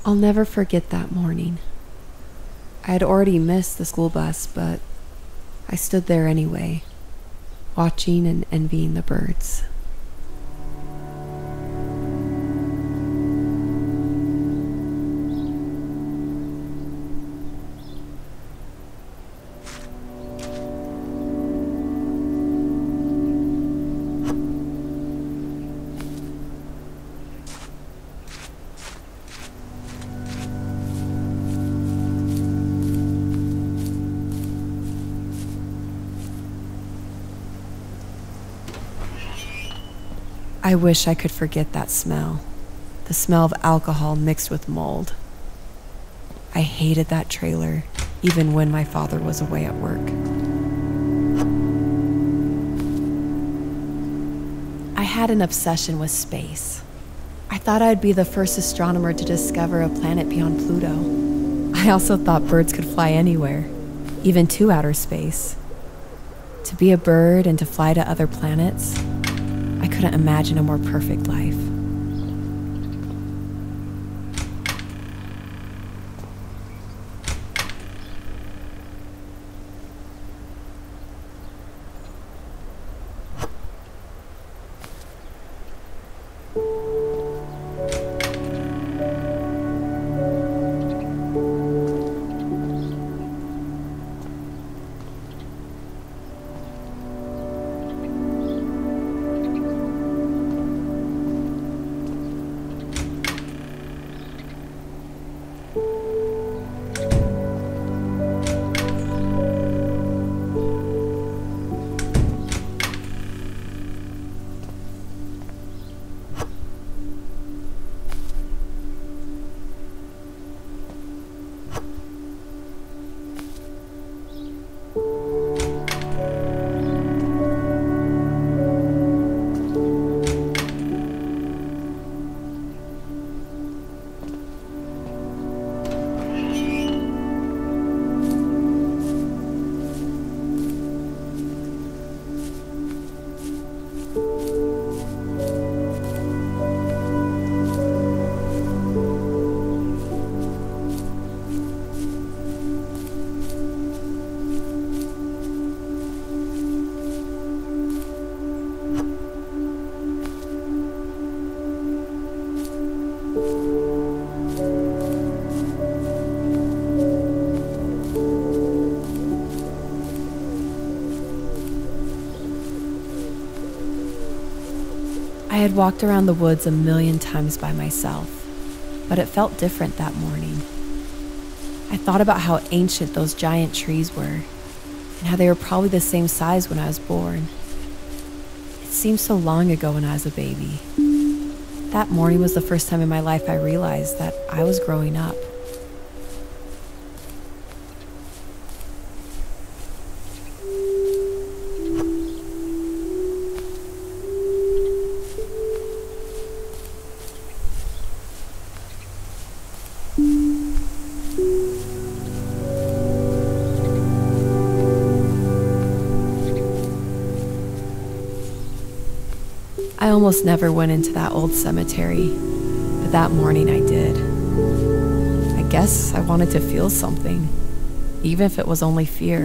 I'll never forget that morning. I had already missed the school bus, but I stood there anyway, watching and envying the birds. I wish I could forget that smell, the smell of alcohol mixed with mold. I hated that trailer, even when my father was away at work. I had an obsession with space. I thought I'd be the first astronomer to discover a planet beyond Pluto. I also thought birds could fly anywhere, even to outer space. To be a bird and to fly to other planets, I couldn't imagine a more perfect life. I had walked around the woods a million times by myself, but it felt different that morning. I thought about how ancient those giant trees were, and how they were probably the same size when I was born. It seemed so long ago when I was a baby. That morning was the first time in my life I realized that I was growing up. I almost never went into that old cemetery, but that morning I did. I guess I wanted to feel something, even if it was only fear.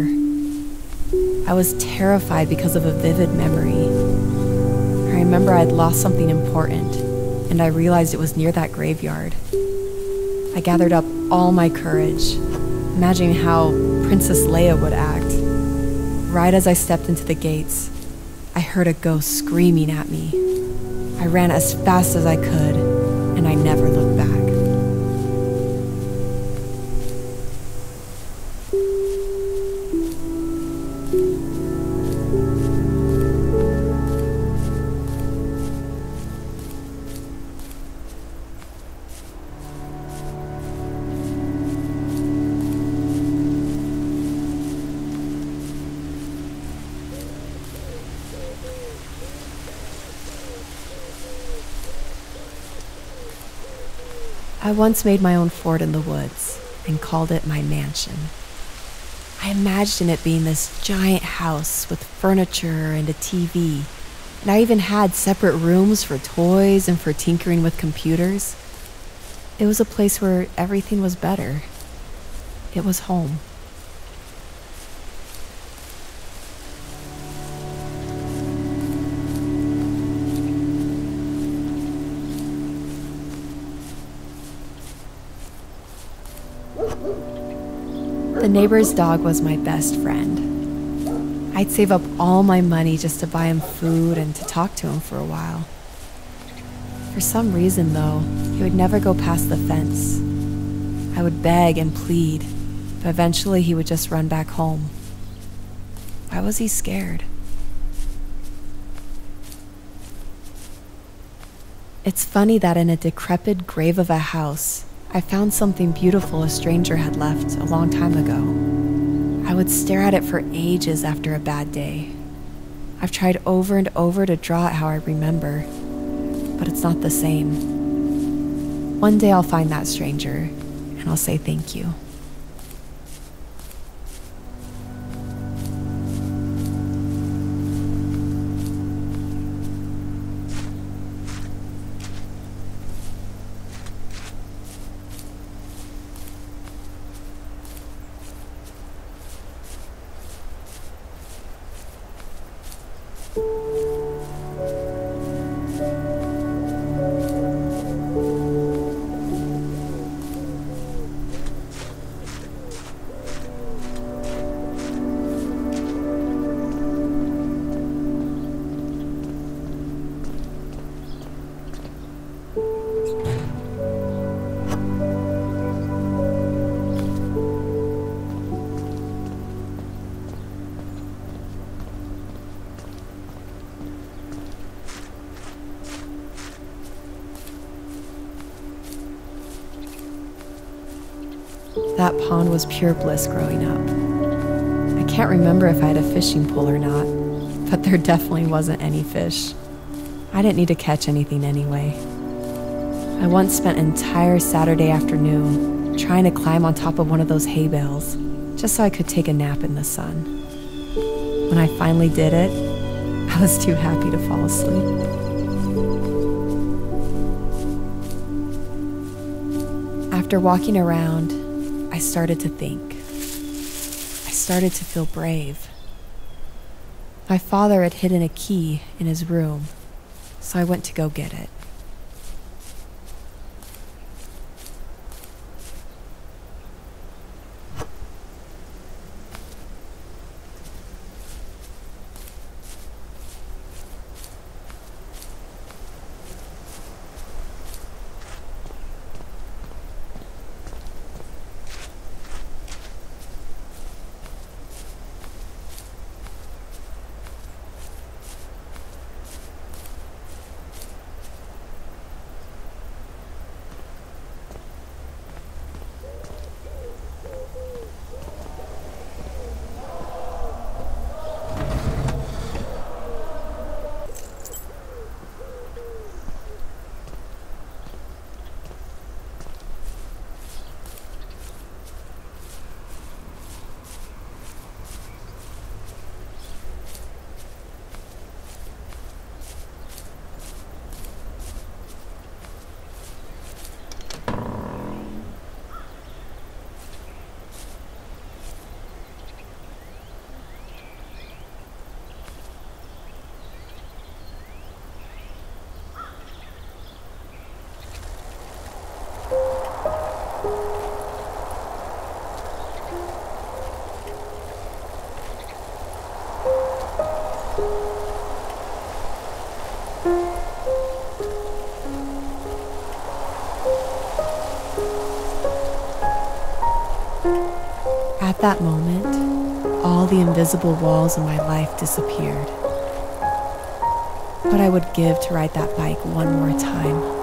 I was terrified because of a vivid memory. I remember I'd lost something important, and I realized it was near that graveyard. I gathered up all my courage, imagining how Princess Leia would act. Right as I stepped into the gates, I heard a ghost screaming at me. I ran as fast as I could, and I never looked back. I once made my own fort in the woods and called it my mansion. I imagined it being this giant house with furniture and a TV, and I even had separate rooms for toys and for tinkering with computers. It was a place where everything was better. It was home. The neighbor's dog was my best friend. I'd save up all my money just to buy him food and to talk to him for a while. For some reason, though, he would never go past the fence. I would beg and plead, but eventually he would just run back home. Why was he scared? It's funny that in a decrepit grave of a house, I found something beautiful a stranger had left a long time ago. I would stare at it for ages after a bad day. I've tried over and over to draw it how I remember, but it's not the same. One day I'll find that stranger, and I'll say thank you. That pond was pure bliss growing up. I can't remember if I had a fishing pole or not, but there definitely wasn't any fish. I didn't need to catch anything anyway. I once spent an entire Saturday afternoon trying to climb on top of one of those hay bales, just so I could take a nap in the sun. When I finally did it, I was too happy to fall asleep. After walking around, I started to think. I started to feel brave. My father had hidden a key in his room, so I went to go get it. At that moment, all the invisible walls of my life disappeared. What I would give to ride that bike one more time.